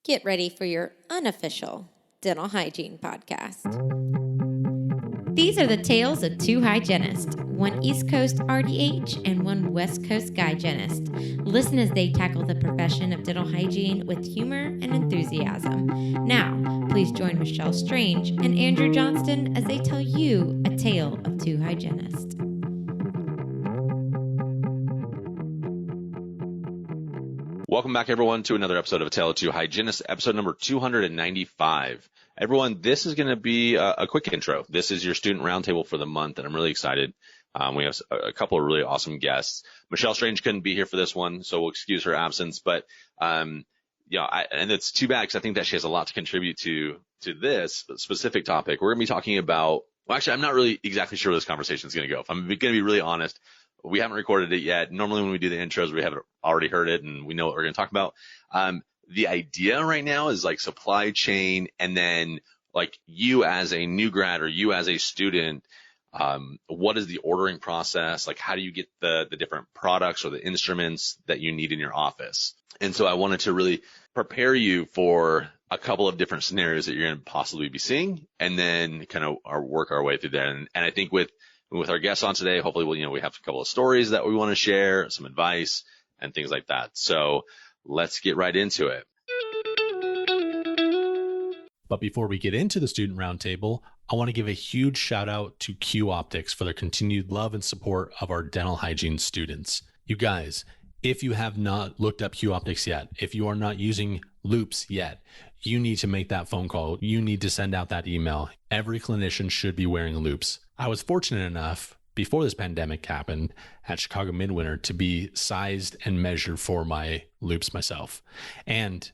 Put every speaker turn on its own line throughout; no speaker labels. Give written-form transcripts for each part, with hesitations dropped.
Get ready for your unofficial dental hygiene podcast. These are the tales of two hygienists, one East Coast RDH and one West Coast hygienist. Listen as they tackle the profession of dental hygiene with humor and enthusiasm. Now, please join Machell Strange and Andrew Johnston as they tell you a tale of two hygienists.
Welcome back, everyone, to another episode of A Tale of Two Hygienists, episode number 295. Everyone, this is going to be a quick intro. This is your student roundtable for the month, and I'm really excited. We have a couple of really awesome guests. Machell Strange couldn't be here for this one, so we'll excuse her absence. But and it's too bad because I think that she has a lot to contribute to this specific topic. We're going to be talking about. Well, actually, I'm not really exactly sure where this conversation is going to go. If I'm going to be really honest. We haven't recorded it yet. Normally when we do the intros, we have already heard it and we know what we're going to talk about. The idea right now is like supply chain, and then like you as a new grad or you as a student, what is the ordering process? Like how do you get the different products or the instruments that you need in your office? And so I wanted to really prepare you for a couple of different scenarios that you're going to possibly be seeing, and then kind of work our way through that. And I think with our guests on today, hopefully we have a couple of stories that we want to share, some advice and things like that. So let's get right into it.
But before we get into the student roundtable, I want to give a huge shout out to Q Optics for their continued love and support of our dental hygiene students. You guys, if you have not looked up Q Optics yet, if you are not using loupes yet, you need to make that phone call. You need to send out that email. Every clinician should be wearing loupes. I was fortunate enough before this pandemic happened at Chicago Midwinter to be sized and measured for my loupes myself. And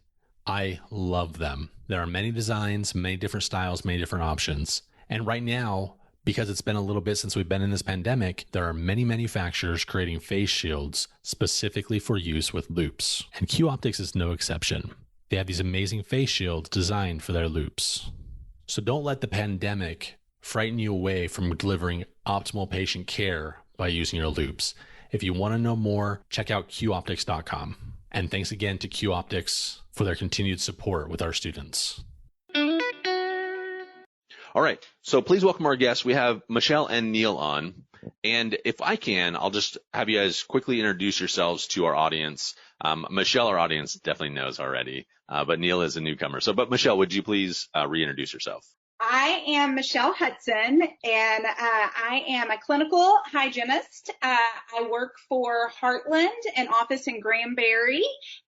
I love them. There are many designs, many different styles, many different options. And right now, because it's been a little bit since we've been in this pandemic, there are many manufacturers creating face shields specifically for use with loupes. And Q Optics is no exception. They have these amazing face shields designed for their loupes. So don't let the pandemic frighten you away from delivering optimal patient care by using your loupes. If you want to know more, check out qoptics.com. And thanks again to Q Optics for their continued support with our students.
All right. So please welcome our guests. We have Machell and Niel on. And if I can, I'll just have you guys quickly introduce yourselves to our audience. Machell, our audience definitely knows already, but Niel is a newcomer. But Machell, would you please reintroduce yourself?
I am Machell Hudson, and I am a clinical hygienist. I work for Heartland, an office in Granbury,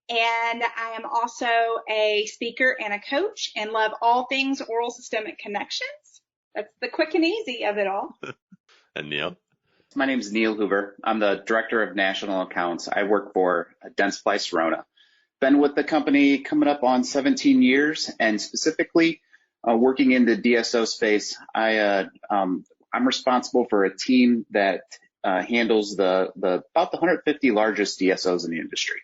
and I am also a speaker and a coach and love all things oral systemic connections. That's the quick and easy of it all.
And Niel?
My name is Niel Hoover. I'm the Director of National Accounts. I work for Dentsply Sirona. Been with the company coming up on 17 years, and specifically working in the DSO space. I'm responsible for a team that handles about the 150 largest DSOs in the industry.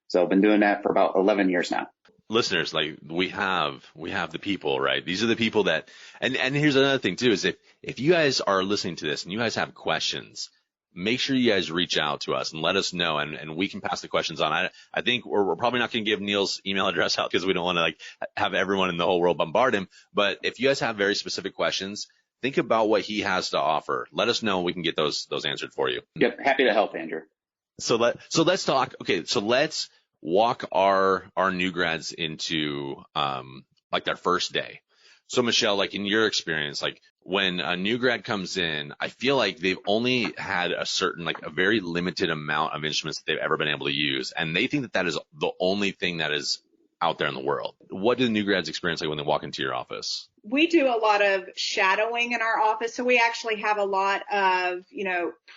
So I've been doing that for about 11 years now.
Listeners, like we have the people, right? These are the people that, and here's another thing too, is if you guys are listening to this and you guys have questions, make sure you guys reach out to us and let us know, and we can pass the questions on. I think we're probably not going to give Niel's email address out because we don't want to have everyone in the whole world bombard him. But if you guys have very specific questions, think about what he has to offer. Let us know and we can get those answered for you.
Yep, happy to help, Andrew.
So let's talk. Okay, so let's walk our new grads into their first day. So Machell, like in your experience, like when a new grad comes in, I feel like they've only had a very limited amount of instruments that they've ever been able to use. And they think that is the only thing that is out there in the world. What do the new grads experience like when they walk into your office?
We do a lot of shadowing in our office. So we actually have a lot of,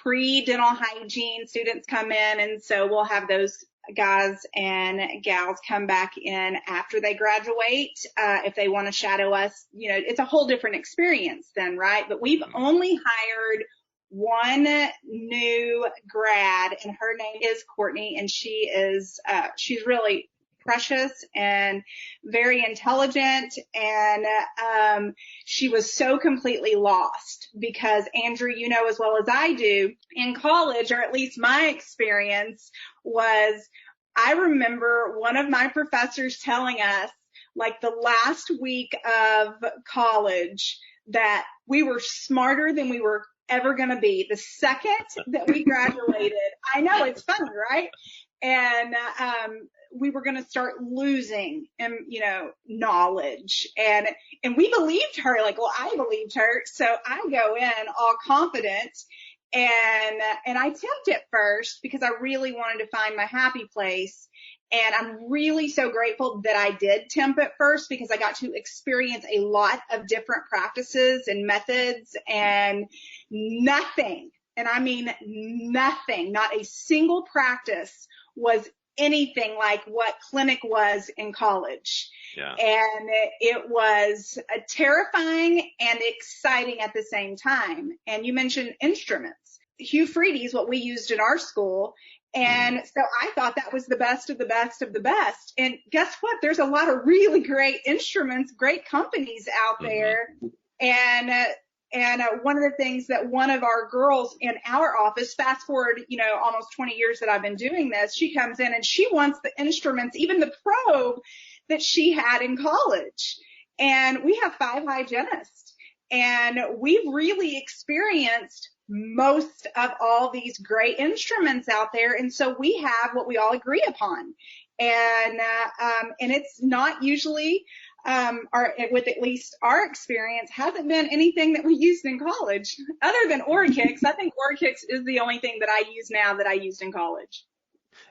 pre-dental hygiene students come in. And so we'll have those guys and gals come back in after they graduate. If they want to shadow us, it's a whole different experience then, right? But we've only hired one new grad, and her name is Courtney, and she's really precious and very intelligent, and she was so completely lost because, Andrew, you know as well as I do, in college, or at least my experience was, I remember one of my professors telling us like the last week of college that we were smarter than we were ever going to be. The second that we graduated, I know it's funny, right? And we were going to start losing, knowledge. And we believed her, well, I believed her. So I go in all confident and I temped it first because I really wanted to find my happy place. And I'm really so grateful that I did temp at first because I got to experience a lot of different practices and methods, and nothing, and I mean nothing, not a single practice was anything like what clinic was in college.
Yeah.
And it was terrifying and exciting at the same time. And you mentioned instruments. Hugh Freedy's what we used in our school. And so I thought that was the best of the best of the best. And guess what? There's a lot of really great instruments, great companies out there. And one of the things that one of our girls in our office, fast forward, almost 20 years that I've been doing this, she comes in and she wants the instruments, even the probe that she had in college. And we have 5 hygienists, and we've really experienced most of all these great instruments out there. And so we have what we all agree upon. And it's not usually, with at least our experience, hasn't been anything that we used in college other than Orikix. I think Orikix is the only thing that I use now that I used in college.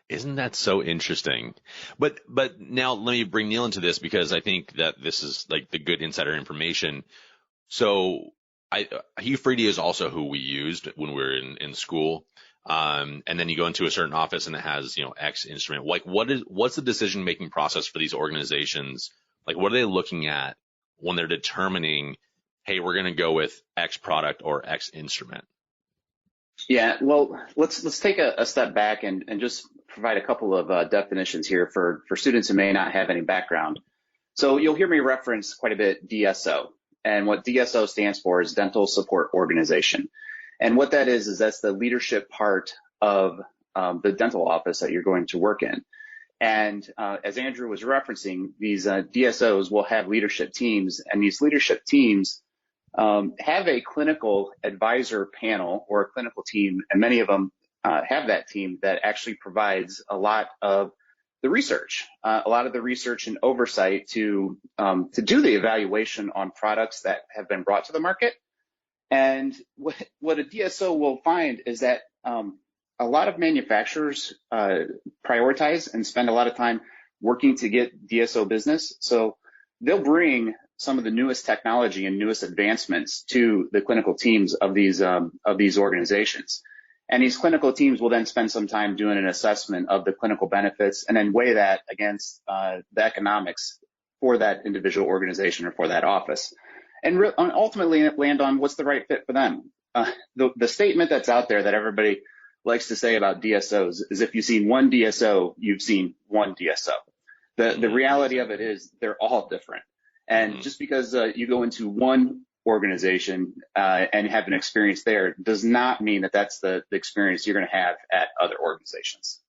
Isn't that so interesting? But now let me bring Niel into this because I think that this is like the good insider information. So Hugh Freedy is also who we used when we were in school. And then you go into a certain office and it has, X instrument. Like what's the decision-making process for these organizations? Like what are they looking at when they're determining, hey, we're going to go with X product or X instrument?
Yeah, well, let's take a step back and just provide a couple of definitions here for students who may not have any background. So you'll hear me reference quite a bit DSO. And what DSO stands for is Dental Support Organization. And what that is that's the leadership part of the dental office that you're going to work in. And as Andrew was referencing, these DSOs will have leadership teams, and these leadership teams have a clinical advisor panel or a clinical team, and many of them have that team that actually provides a lot of the research, and oversight to do the evaluation on products that have been brought to the market. And what a DSO will find is that a lot of manufacturers prioritize and spend a lot of time working to get DSO business. So they'll bring some of the newest technology and newest advancements to the clinical teams of these organizations. And these clinical teams will then spend some time doing an assessment of the clinical benefits and then weigh that against the economics for that individual organization or for that office, and ultimately land on what's the right fit for them. The statement that's out there that everybody likes to say about DSOs is if you've seen one DSO, you've seen one DSO. The reality of it is they're all different. And just because you go into one organization and have an experience there does not mean that that's the experience you're going to have at other organizations.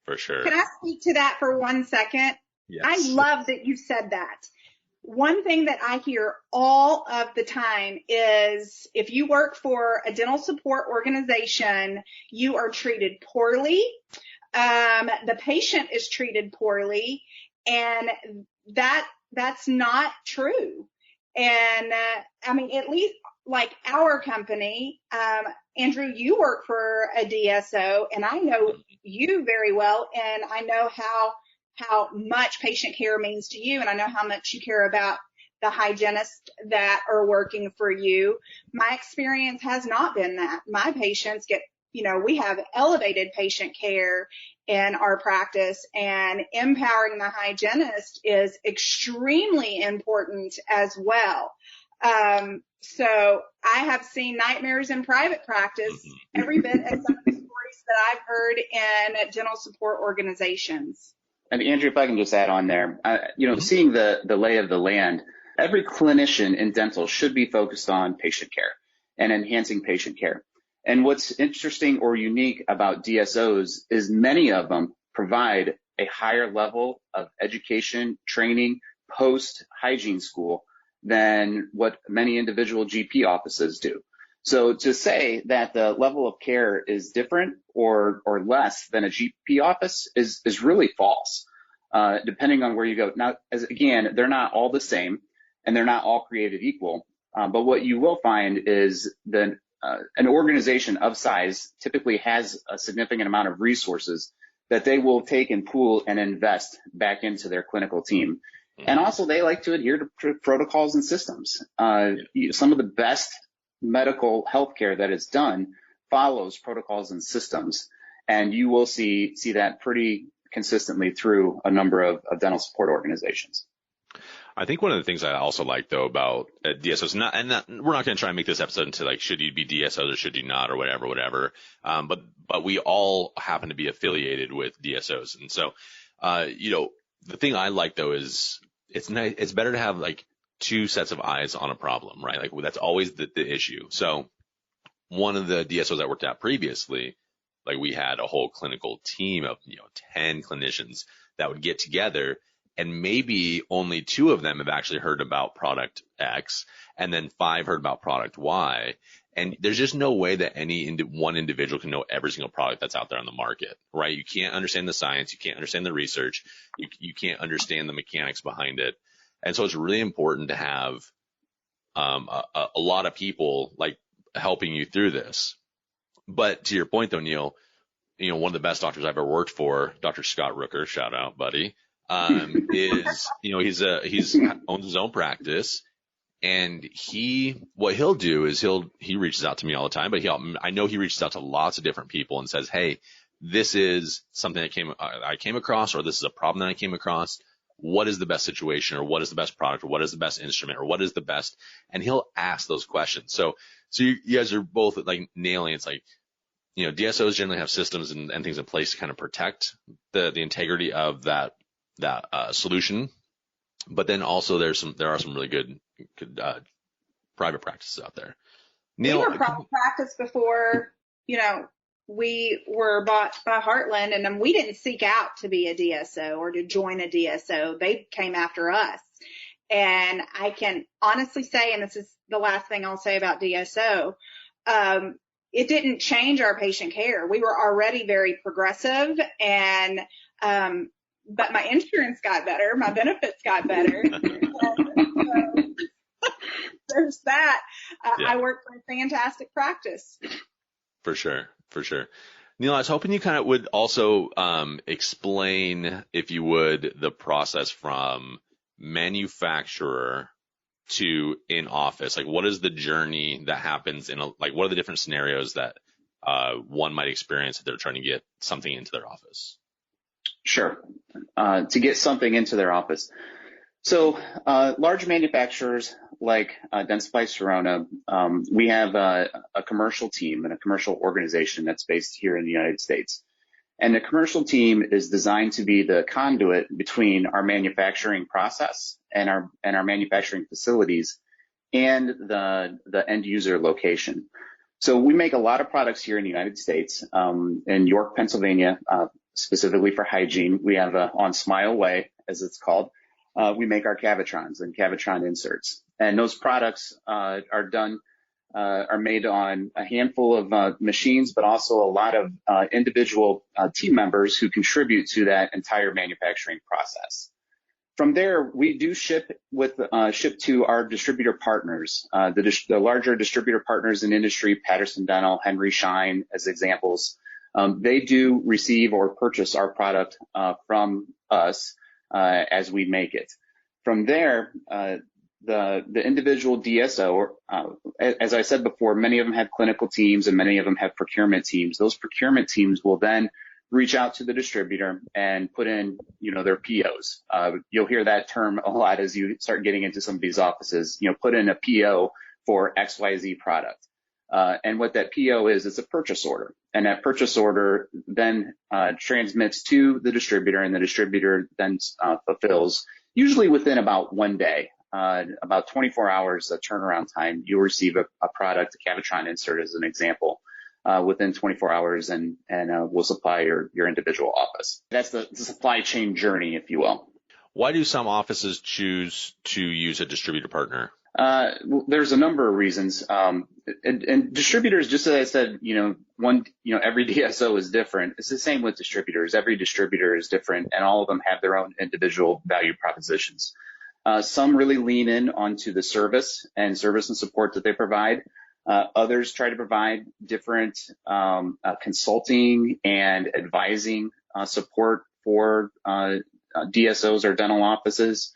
For sure.
Can I speak to that for 1 second?
Yes.
I love that you said that. One thing that I hear all of the time is if you work for a dental support organization, you are treated poorly. The patient is treated poorly, and that's not true. And at least like our company, Andrew, you work for a DSO, and I know you very well, and I know how much patient care means to you, and I know how much you care about the hygienists that are working for you. My experience has not been that. My patients get, we have elevated patient care in our practice, and empowering the hygienist is extremely important as well. So I have seen nightmares in private practice every bit as some of the stories that I've heard in dental support organizations.
And Andrew, if I can just add on there, seeing the lay of the land, every clinician in dental should be focused on patient care and enhancing patient care. And what's interesting or unique about DSOs is many of them provide a higher level of education, training, post hygiene school than what many individual GP offices do. So to say that the level of care is different or less than a GP office is really false, depending on where you go. Now, again, they're not all the same and they're not all created equal. But what you will find is that an organization of size typically has a significant amount of resources that they will take and pool and invest back into their clinical team. And also they like to adhere to protocols and systems. Some of the best medical healthcare that is done follows protocols and systems. And you will see that pretty consistently through a number of dental support organizations.
I think one of the things I also like though about DSOs, we're not going to try and make this episode into like, should you be DSOs or should you not or whatever. But we all happen to be affiliated with DSOs. And so, the thing I like though is it's nice. It's better to have like two sets of eyes on a problem, right? Like that's always the issue. So one of the DSOs I worked at previously, like we had a whole clinical team of, 10 clinicians that would get together, and maybe only 2 of them have actually heard about product X, and then 5 heard about product Y. And there's just no way that one individual can know every single product that's out there on the market, right? You can't understand the science. You can't understand the research. You can't understand the mechanics behind it. And so it's really important to have a lot of people like helping you through this. But to your point though, Niel, one of the best doctors I've ever worked for, Dr. Scott Rooker, shout out, buddy, is, he's owns his own practice, and what he'll do is he reaches out to me all the time, but I know he reaches out to lots of different people and says, hey, this is something I came across, or this is a problem that I came across. What is the best situation, or what is the best product, or what is the best instrument, or what is the best? And he'll ask those questions. So you guys are both like nailing. It's like, DSOs generally have systems and things in place to kind of protect the integrity of that solution. But then also there are some really good private practices out there. Niel,
we were private practice before, we were bought by Heartland, and we didn't seek out to be a DSO or to join a DSO. They came after us. And I can honestly say, and this is the last thing I'll say about DSO, it didn't change our patient care. We were already very progressive, and but my insurance got better, my benefits got better. There's that. I worked for a fantastic practice.
For sure. Niel, I was hoping you kind of would also explain, if you would, the process from manufacturer to in office. Like, what is the journey that happens what are the different scenarios that one might experience if they're trying to get something into their office?
Sure. To get something into their office. So large manufacturers like Dentsply Sirona, we have a commercial team and a commercial organization that's based here in the United States. And the commercial team is designed to be the conduit between our manufacturing process and our manufacturing facilities and the end user location. So we make a lot of products here in the United States. In York, Pennsylvania, specifically for hygiene, we have on Smile Way, as it's called. We make our Cavitrons and Cavitron inserts, and those products are made on a handful of machines, but also a lot of individual team members who contribute to that entire manufacturing process. From there, we do ship to our distributor partners, the larger distributor partners in industry, Patterson Dental, Henry Schein, as examples. They do receive or purchase our product from us as we make it. From there, the individual DSO, as I said before, many of them have clinical teams and many of them have procurement teams. Those procurement teams will then reach out to the distributor and put in, their POs. You'll hear that term a lot as you start getting into some of these offices. Put in a PO for XYZ product. And what that PO is, it's a purchase order. And that purchase order then transmits to the distributor, and the distributor then fulfills, usually within about 1 day, about 24 hours turnaround time. You'll receive a product, a Cavitron insert as an example, within 24 hours, and we'll supply your individual office. That's the supply chain journey, if you will.
Why do some offices choose to use a distributor partner?
There's a number of reasons. And distributors, just as I said, every DSO is different. It's the same with distributors. Every distributor is different, and all of them have their own individual value propositions. Some really lean in onto the service and support that they provide. Others try to provide different consulting and advising support for DSOs or dental offices.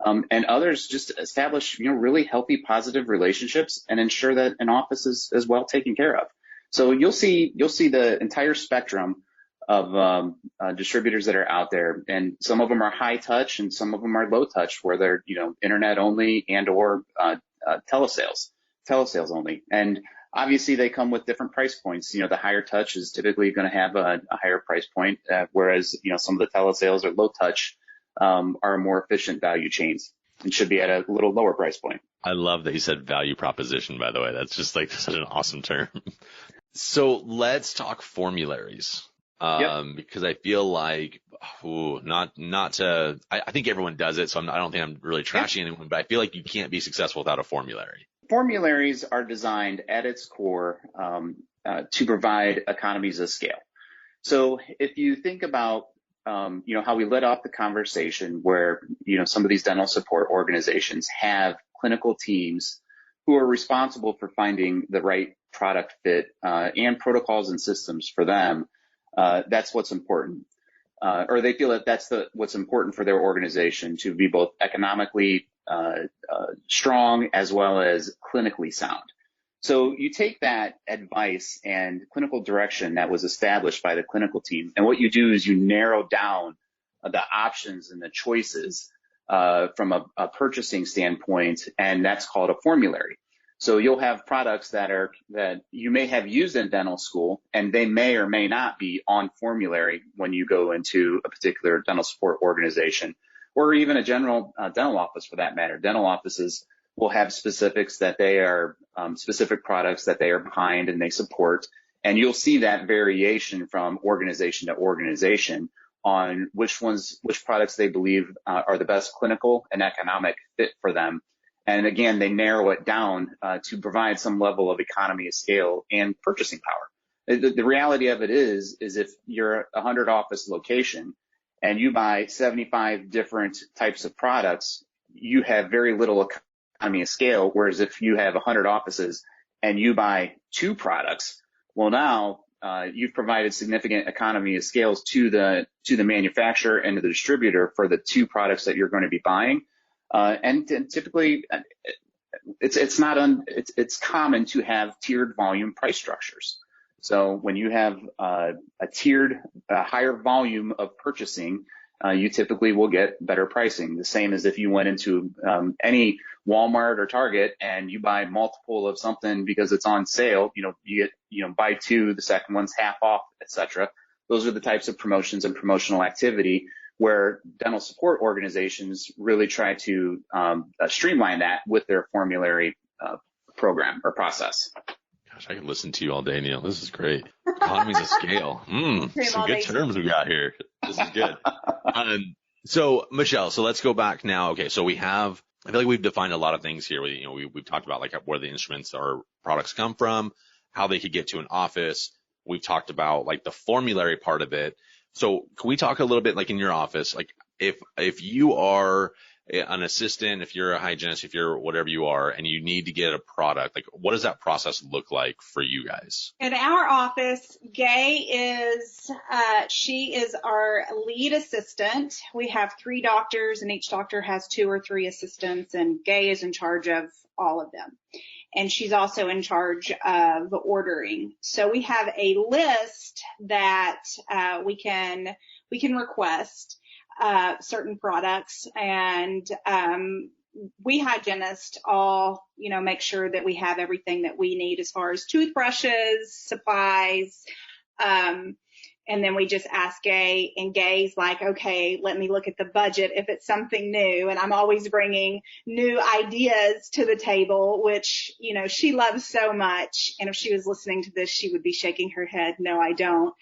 And others just establish, really healthy, positive relationships and ensure that an office is well taken care of. So you'll see the entire spectrum of distributors that are out there, and some of them are high touch and some of them are low touch, where they're internet only and or telesales only. And obviously they come with different price points. The higher touch is typically going to have a higher price point, whereas some of the telesales or low touch are more efficient value chains and should be at a little lower price point.
I love that he said value proposition, by the way. That's just like such an awesome term. So let's talk formularies. Because I feel like, I think everyone does it, so I don't think I'm really trashing anyone, but I feel like you can't be successful without a formulary.
Formularies are designed at its core to provide economies of scale. So if you think about how we led off the conversation, where some of these dental support organizations have clinical teams who are responsible for finding the right product fit and protocols and systems for them. That's what's important, or they feel that that's what's important for their organization to be both economically strong as well as clinically sound. So you take that advice and clinical direction that was established by the clinical team, and what you do is you narrow down the options and the choices from a purchasing standpoint, and that's called a formulary. So you'll have products that you may have used in dental school, and they may or may not be on formulary when you go into a particular dental support organization, or even a general dental office for that matter. Dental offices will have specifics that they are specific products that they are behind and they support, and you'll see that variation from organization to organization on which products they believe are the best clinical and economic fit for them. And again, they narrow it down to provide some level of economy of scale and purchasing power. The reality of it is if you're a 100 office location and you buy 75 different types of products, you have very little economy of scale. Whereas if you have 100 offices and you buy 2 products, well, now you've provided significant economy of scales to the manufacturer and to the distributor for the 2 products that you're going to be buying. And typically, it's common to have tiered volume price structures. So when you have a tiered, higher volume of purchasing, you typically will get better pricing. The same as if you went into any Walmart or Target and you buy multiple of something because it's on sale. You get buy 2, the second one's half off, etc. Those are the types of promotions and promotional activity where dental support organizations really try to streamline that with their formulary program or process.
Gosh, I could listen to you all day, Niel. This is great. Economies of scale. Some good terms we got here. This is good. So, Machell, let's go back now. Okay, so I feel like we've defined a lot of things here. We've talked about like where the instruments or products come from, how they could get to an office. We've talked about like the formulary part of it. So can we talk a little bit like in your office, like if you are an assistant, if you're a hygienist, if you're whatever you are, and you need to get a product, like what does that process look like for you guys?
In our office, Gay she is our lead assistant. We have 3 doctors and each doctor has 2 or 3 assistants, and Gay is in charge of all of them. And she's also in charge of ordering. So we have a list that we can request certain products, and we hygienists all make sure that we have everything that we need as far as toothbrushes, supplies, and then we just ask Gay, and Gay's like, okay, let me look at the budget if it's something new. And I'm always bringing new ideas to the table, which, she loves so much. And if she was listening to this, she would be shaking her head. No, I don't.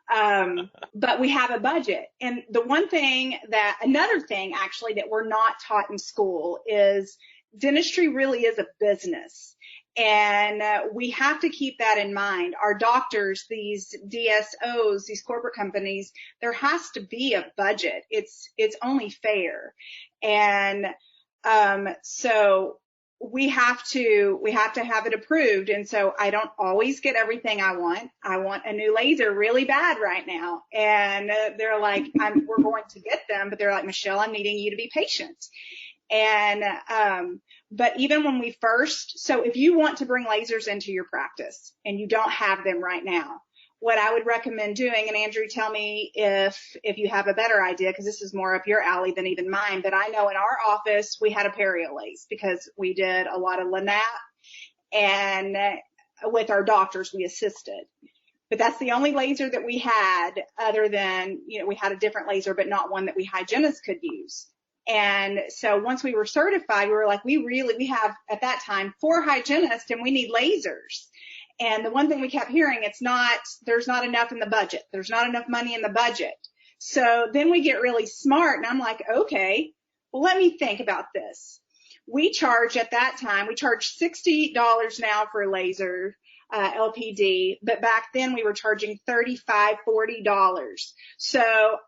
But we have a budget. And another thing actually that we're not taught in school is dentistry really is a business. And we have to keep that in mind. Our doctors, these DSOs, these corporate companies, there has to be a budget. It's only fair. And so we have to have it approved. And so I don't always get everything I want. I want a new laser really bad right now. And they're like, we're going to get them, but they're like, Machell, I'm needing you to be patient. And, but even when so if you want to bring lasers into your practice and you don't have them right now, what I would recommend doing, and Andrew, tell me if you have a better idea, because this is more up your alley than even mine, but I know in our office we had a periolace because we did a lot of Lanap, and with our doctors we assisted. But that's the only laser that we had, other than, we had a different laser, but not one that we hygienists could use. And so once we were certified, we were like, we have at that time 4 hygienists and we need lasers. And the one thing we kept hearing, there's not enough in the budget. There's not enough money in the budget. So then we get really smart and I'm like, okay, well, let me think about this. At that time, we charged $60 now for a laser, LPD, but back then we were charging $35, $40. So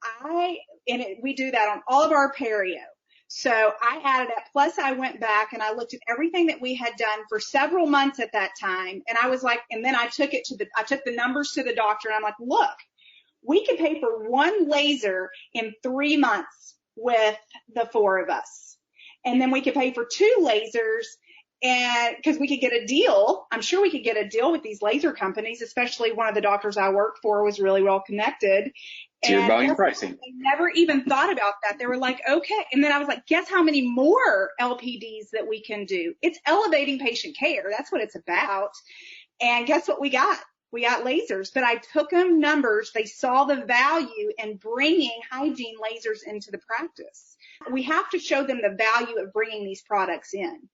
we do that on all of our perio. So I added up, plus I went back and I looked at everything that we had done for several months at that time. And I was like, and then I took the numbers to the doctor and I'm like, look, we could pay for 1 laser in 3 months with the 4 of us. And then we could pay for 2 lasers, and because we could get a deal. I'm sure we could get a deal with these laser companies, especially one of the doctors I worked for was really well connected.
Tier volume pricing.
They never even thought about that. They were like, okay. And then I was like, guess how many more LPDs that we can do? It's elevating patient care. That's what it's about. And guess what we got? We got lasers, but I took them numbers. They saw the value in bringing hygiene lasers into the practice. We have to show them the value of bringing these products in.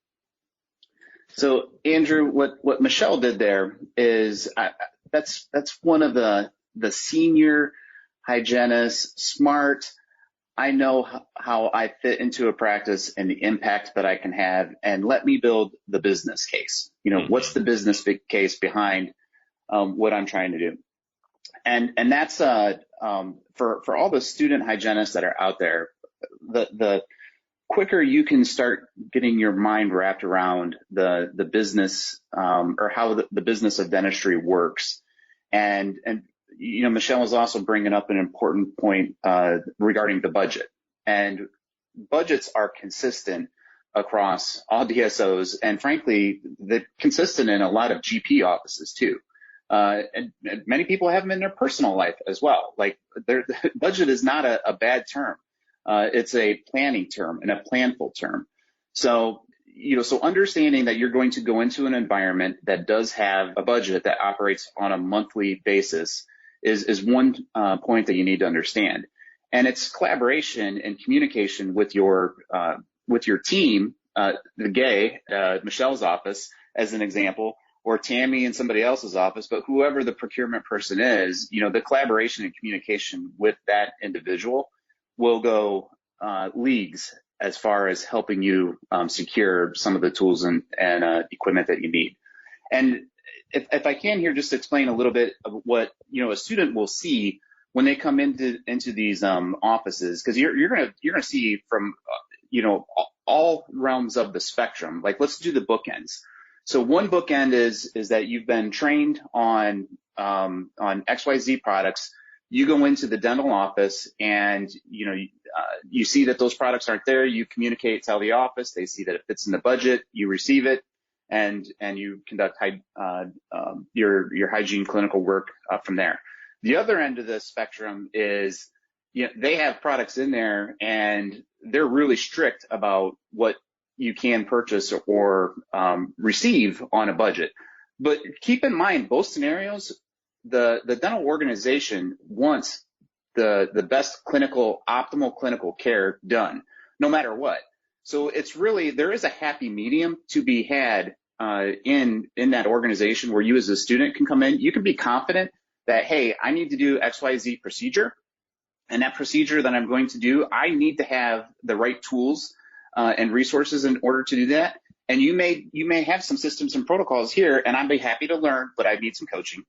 So Andrew, what Machell did there is that's one of the senior hygienists, smart. I know how I fit into a practice and the impact that I can have, and let me build the business case. What's the business case behind what I'm trying to do? And that's for all the student hygienists that are out there, the quicker you can start getting your mind wrapped around the business or how the business of dentistry works. And Machell is also bringing up an important point regarding the budget. And budgets are consistent across all DSOs, and frankly, they're consistent in a lot of GP offices too. And many people have them in their personal life as well. Like the budget is not a bad term. It's a planning term and a planful term. So understanding that you're going to go into an environment that does have a budget that operates on a monthly basis is one point that you need to understand. And it's collaboration and communication with your team, Machell's office, as an example, or Tammy in somebody else's office, but whoever the procurement person is, the collaboration and communication with that individual will go leagues as far as helping you secure some of the tools and equipment that you need. And if I can here, just explain a little bit of what a student will see when they come into these offices, because you're gonna see from all realms of the spectrum. Like, let's do the bookends. So one bookend is that you've been trained on XYZ products. You go into the dental office and you see that those products aren't there. You communicate, tell the office. They see that it fits in the budget. You receive it, and you conduct your hygiene clinical work from there. The other end of the spectrum is they have products in there and they're really strict about what you can purchase or receive on a budget. But keep in mind, both scenarios, the dental organization wants the best optimal clinical care done, no matter what. So it's really, there is a happy medium to be had in that organization where you as a student can come in. You can be confident that, hey, I need to do XYZ procedure. And that procedure that I'm going to do, I need to have the right tools and resources in order to do that. And you may have some systems and protocols here, and I'd be happy to learn, but I need some coaching.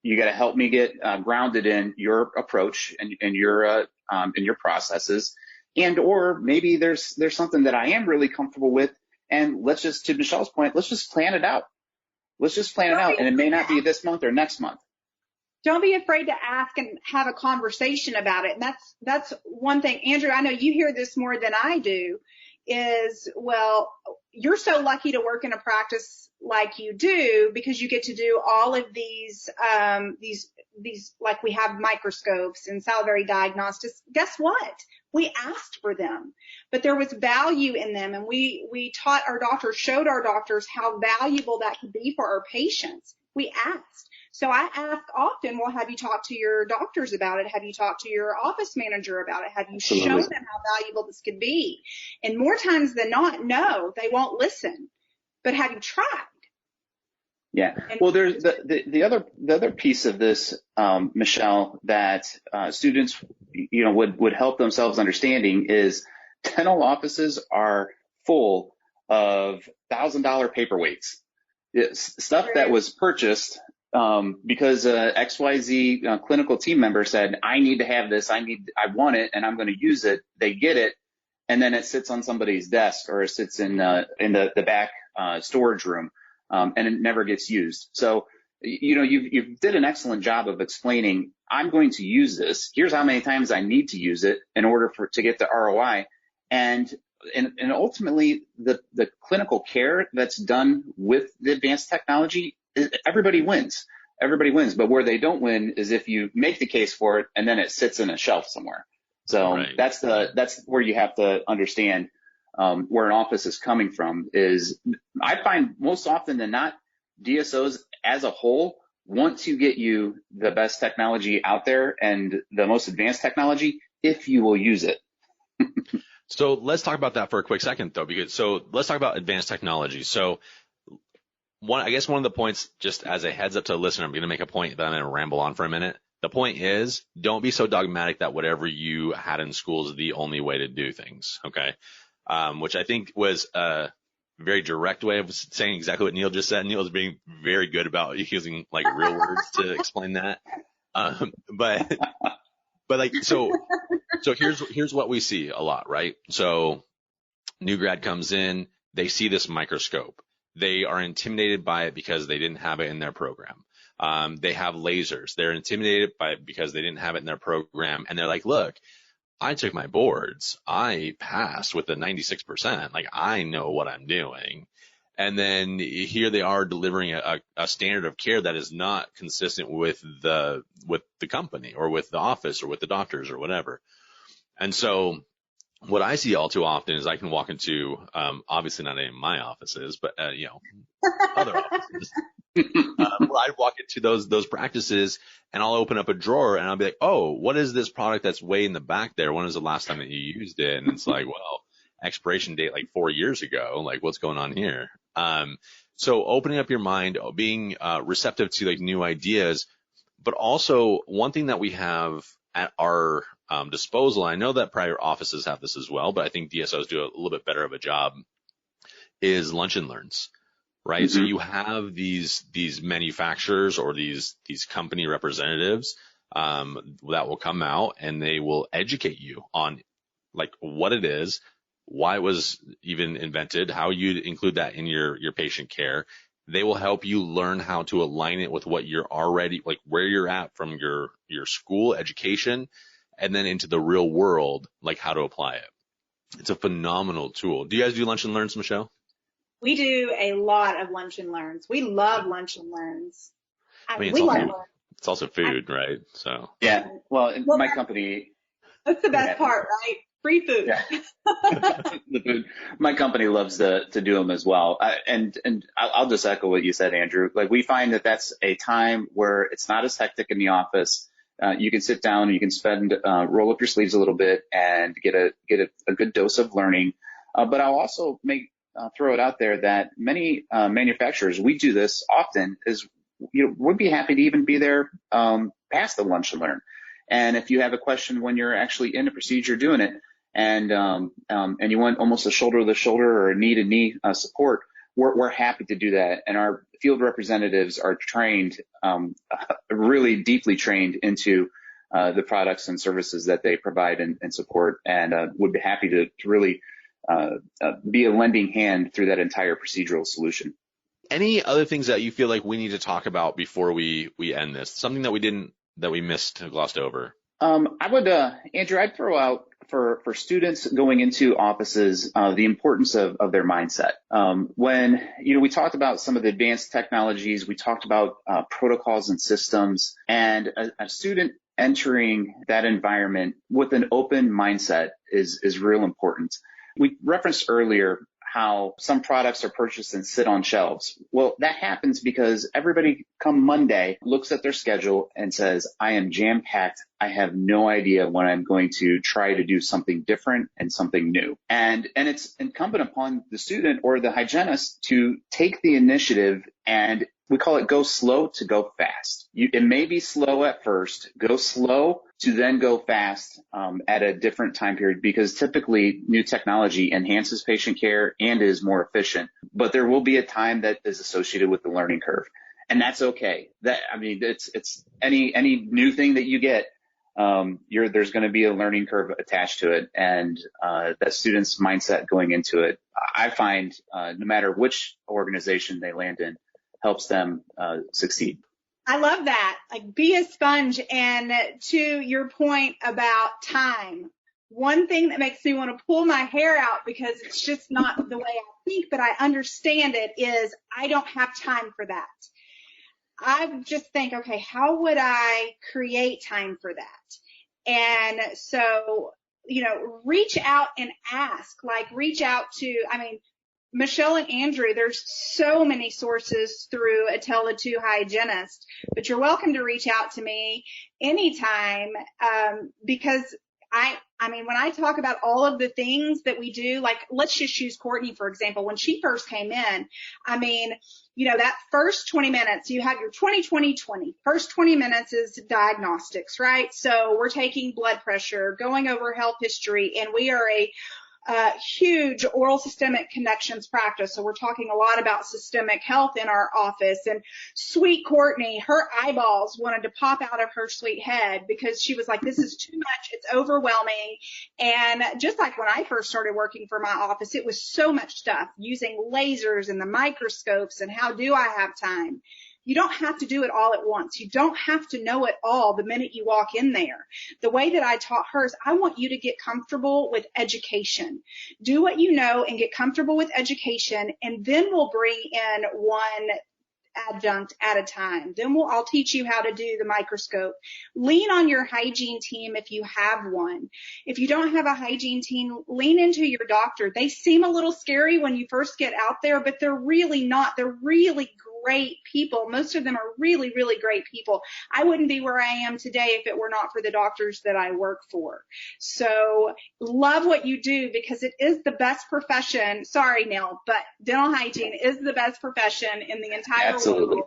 You got to help me get grounded in your approach and your processes, and or maybe there's something that I am really comfortable with, and let's just, to Michelle's point, let's just plan it out. Let's just plan it out, and it may not be this month or next month.
Don't be afraid to ask and have a conversation about it. And that's one thing, Andrew, I know you hear this more than I do, is, well, you're so lucky to work in a practice like you do because you get to do all of these, like we have microscopes and salivary diagnostics. Guess what? We asked for them, but there was value in them. And we taught our doctors, showed our doctors how valuable that could be for our patients. We asked. So I ask often, well, have you talked to your doctors about it? Have you talked to your office manager about it? Have you shown them how valuable this could be? And more times than not, no, they won't listen. But have you tried?
Yeah. Well, there's the other piece of this, Machell, that students, would help themselves understanding is dental offices are full of $1,000 paperweights. It's stuff that was purchased because XYZ clinical team member said, I need to have this, I want it, and I'm going to use it. They get it, and then it sits on somebody's desk or it sits in the back storage room, and it never gets used. So, you did an excellent job of explaining, I'm going to use this. Here's how many times I need to use it in order to get the ROI. And ultimately, the clinical care that's done with the advanced technology, everybody wins. Everybody wins. But where they don't win is if you make the case for it and then it sits in a shelf somewhere. So right. That's where you have to understand where an office is coming from. Is I find most often than not, DSOs as a whole want to get you the best technology out there and the most advanced technology if you will use it.
So let's talk about that for a quick second, though, let's talk about advanced technology. So one of the points, just as a heads up to the listener, I'm going to make a point that I'm going to ramble on for a minute. The point is, don't be so dogmatic that whatever you had in school is the only way to do things. Okay. Which I think was a very direct way of saying exactly what Niel just said. Niel was being very good about using like real words to explain that. So here's what we see a lot, right? So new grad comes in, they see this microscope. They are intimidated by it because they didn't have it in their program. They have lasers. They're intimidated by it because they didn't have it in their program. And they're like, look, I took my boards. I passed with a 96%. Like, I know what I'm doing. And then here they are delivering a standard of care that is not consistent with the company or with the office or with the doctors or whatever. And so what I see all too often is I can walk into, obviously not any of my offices, but, other offices. Where I walk into those practices and I'll open up a drawer and I'll be like, oh, what is this product that's way in the back there? When was the last time that you used it? And it's like, well, expiration date like 4 years ago. Like, what's going on here? So opening up your mind, being receptive to like new ideas, but also one thing that we have at our disposal, I know that prior offices have this as well, but I think DSOs do a little bit better of a job, is lunch and learns, right? Mm-hmm. So you have these manufacturers or these company representatives that will come out and they will educate you on like what it is, why it was even invented, how you'd include that in your patient care. They will help you learn how to align it with what you're already, like where you're at from your school education and then into the real world, like how to apply it. It's a phenomenal tool. Do you guys do lunch and learns, Machell?
We do a lot of lunch and learns. We love lunch and learns.
I mean, it's also food, right? So
yeah. Well, my company.
That's the best part, right? Free food.
Yeah. The food. My company loves to do them as well. And I'll just echo what you said, Andrew. Like, we find that that's a time where it's not as hectic in the office. You can sit down and you can roll up your sleeves a little bit and get a good dose of learning. But I'll also throw it out there that many manufacturers, we do this often, is would be happy to even be there past the lunch and learn. And if you have a question when you're actually in the procedure doing it, and you want almost a shoulder to shoulder or a knee to knee support, we're happy to do that. And our field representatives are trained, really deeply trained into the products and services that they provide and support, and would be happy to really be a lending hand through that entire procedural solution.
Any other things that you feel like we need to talk about before we end this? Something that we missed, glossed over?
I would, Andrew, I'd throw out for students going into offices, the importance of their mindset. When, we talked about some of the advanced technologies, we talked about protocols and systems, and a student entering that environment with an open mindset is real important. We referenced earlier how some products are purchased and sit on shelves. Well, that happens because everybody come Monday looks at their schedule and says, I am jam-packed. I have no idea when I'm going to try to do something different and something new. And it's incumbent upon the student or the hygienist to take the initiative, and we call it go slow to go fast. It may be slow at first, go slow to then go fast at a different time period, because typically new technology enhances patient care and is more efficient. But there will be a time that is associated with the learning curve, and that's okay. It's any new thing that you get, there's going to be a learning curve attached to it, and that student's mindset going into it, I find, no matter which organization they land in, helps them succeed.
I love that. Like, be a sponge. And to your point about time, one thing that makes me want to pull my hair out, because it's just not the way I think, but I understand it, is I don't have time for that. I just think, okay, how would I create time for that? And so, reach out and ask, reach out to, Machell and Andrew, there's so many sources through a Tele2 hygienist, but you're welcome to reach out to me anytime, because when I talk about all of the things that we do, let's just use Courtney, for example. When she first came in, that first 20 minutes, you have your 20-20-20. First 20 minutes is diagnostics, right? So we're taking blood pressure, going over health history, and we are a huge oral systemic connections practice. So we're talking a lot about systemic health in our office. And sweet Courtney, her eyeballs wanted to pop out of her sweet head, because she was like, this is too much. It's overwhelming. And just like when I first started working for my office, it was so much stuff, using lasers and the microscopes, and how do I have time? You don't have to do it all at once. You don't have to know it all the minute you walk in there. The way that I taught her is, I want you to get comfortable with education. Do what you know and get comfortable with education, and then we'll bring in one adjunct at a time. Then I'll teach you how to do the microscope. Lean on your hygiene team if you have one. If you don't have a hygiene team, lean into your doctor. They seem a little scary when you first get out there, but they're really not. They're really great people. Most of them are really, really great people. I wouldn't be where I am today if it were not for the doctors that I work for. So love what you do, because it is the best profession. Sorry, Niel, but dental hygiene is the best profession in the entire world.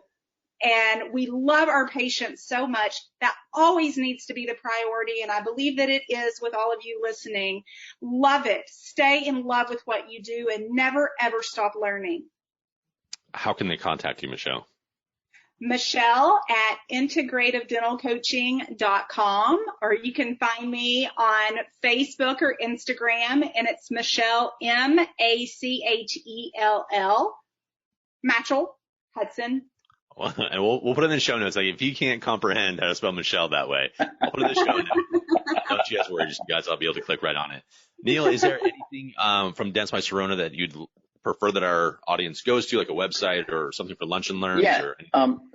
And we love our patients so much. That always needs to be the priority, and I believe that it is with all of you listening. Love it. Stay in love with what you do, and never, ever stop learning.
How can they contact you, Machell?
Machell at integrativedentalcoaching.com, or you can find me on Facebook or Instagram, and it's Machell, Machell, Machell, Hudson.
Well, and we'll put it in the show notes. If you can't comprehend how to spell Machell that way, I'll put it in the show notes. Don't you guys worry, just you guys, I'll be able to click right on it. Niel, is there anything from Dentsply Sirona that you'd prefer that our audience goes to, like a website or something for lunch and learns?
Yeah.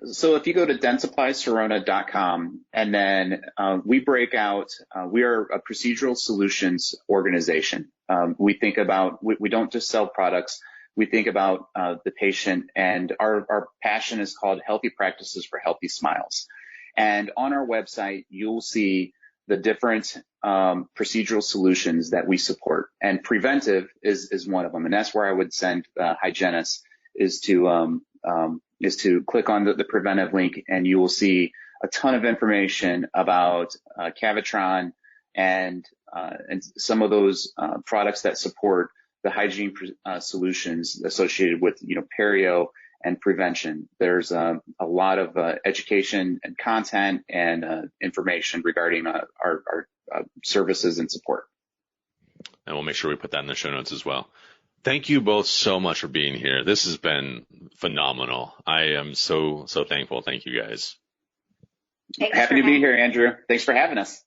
So if you go to dentsplysirona.com, and then we break out, we are a procedural solutions organization. We think about, we don't just sell products. We think about the patient, and our passion is called Healthy Practices for Healthy Smiles. And on our website, you'll see the different procedural solutions that we support, and preventive is one of them. And that's where I would send hygienists, is to is to click on the preventive link, and you will see a ton of information about Cavitron and some of those products that support the hygiene solutions associated with, perio and prevention. There's a lot of education and content and information regarding our services and support.
And we'll make sure we put that in the show notes as well. Thank you both so much for being here. This has been phenomenal. I am so thankful. Thank you, guys.
Happy to be here, Andrew. Thanks for having us.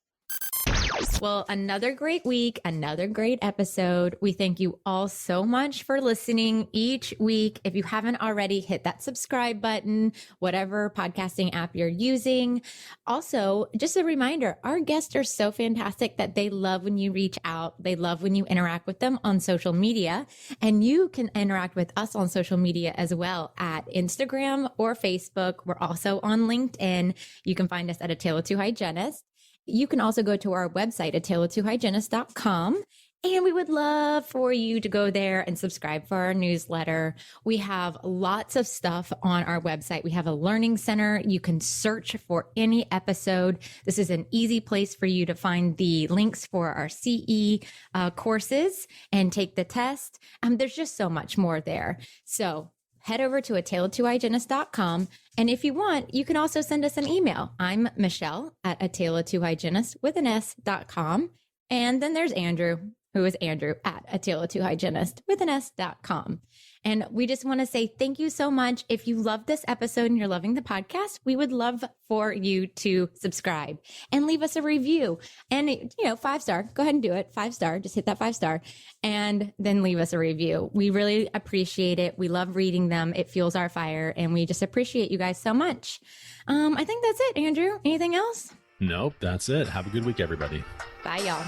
Well, another great week, another great episode. We thank you all so much for listening each week. If you haven't already, hit that subscribe button, whatever podcasting app you're using. Also, just a reminder, our guests are so fantastic that they love when you reach out. They love when you interact with them on social media. And you can interact with us on social media as well at Instagram or Facebook. We're also on LinkedIn. You can find us at A Tale of Two Hygienists. You can also go to our website at taleoftwohygienist.com. And we would love for you to go there and subscribe for our newsletter. We have lots of stuff on our website. We have a learning center. You can search for any episode. This is an easy place for you to find the links for our CE courses and take the test. There's just so much more there. So head over to ataleoftwohygienist.com. And if you want, you can also send us an email. I'm Machell at ataleoftwohygienist.com. And then there's Andrew, who is Andrew at ataleoftwohygienist.com. And we just want to say thank you so much. If you love this episode and you're loving the podcast, we would love for you to subscribe and leave us a review. And, 5-star, go ahead and do it. 5-star, just hit that 5-star and then leave us a review. We really appreciate it. We love reading them. It fuels our fire. And we just appreciate you guys so much. I think that's it, Andrew. Anything else?
Nope, that's it. Have a good week, everybody.
Bye, y'all.